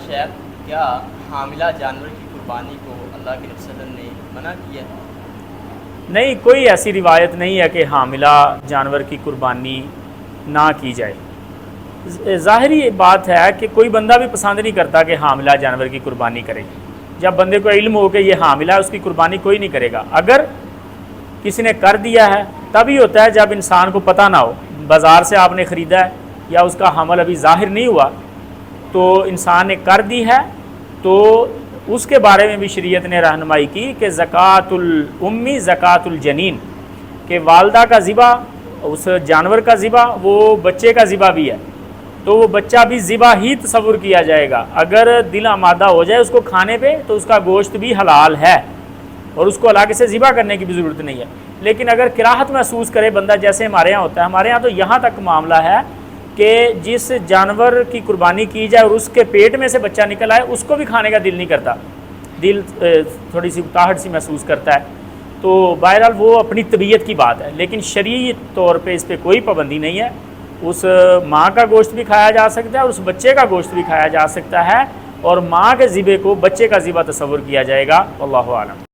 شیخ کیا حاملہ جانور کی قربانی کو اللہ کے نبی صلی اللہ علیہ وسلم نے منع کیا ہے؟ نہیں، کوئی ایسی روایت نہیں ہے کہ حاملہ جانور کی قربانی نہ کی جائے۔ ظاہری بات ہے کہ کوئی بندہ بھی پسند نہیں کرتا کہ حاملہ جانور کی قربانی کرے۔ جب بندے کو علم ہو کہ یہ حاملہ ہے، اس کی قربانی کوئی نہیں کرے گا۔ اگر کسی نے کر دیا ہے تبھی ہوتا ہے جب انسان کو پتہ نہ ہو، بازار سے آپ نے خریدا ہے یا اس کا حمل ابھی ظاہر نہیں ہوا تو انسان نے کر دی ہے، تو اس کے بارے میں بھی شریعت نے رہنمائی کی کہ زکوٰۃ الامی زکوٰۃ الجنین، کہ والدہ کا ذبح، اس جانور کا ذبح وہ بچے کا ذبح بھی ہے، تو وہ بچہ بھی ذبح ہی تصور کیا جائے گا۔ اگر دل آمادہ ہو جائے اس کو کھانے پہ تو اس کا گوشت بھی حلال ہے اور اس کو علاقے سے ذبح کرنے کی بھی ضرورت نہیں ہے۔ لیکن اگر کراہت محسوس کرے بندہ، جیسے ہمارے ہاں ہوتا ہے، ہمارے ہاں تو یہاں تک معاملہ ہے کہ جس جانور کی قربانی کی جائے اور اس کے پیٹ میں سے بچہ نکل آئے، اس کو بھی کھانے کا دل نہیں کرتا، دل تھوڑی سی اکتاہٹ سی محسوس کرتا ہے۔ تو بہرحال وہ اپنی طبیعت کی بات ہے، لیکن شرعی طور پہ اس پہ کوئی پابندی نہیں ہے۔ اس ماں کا گوشت بھی کھایا جا سکتا ہے اور اس بچے کا گوشت بھی کھایا جا سکتا ہے، اور ماں کے ذبح کو بچے کا ذبح تصور کیا جائے گا۔ واللہ اعلم۔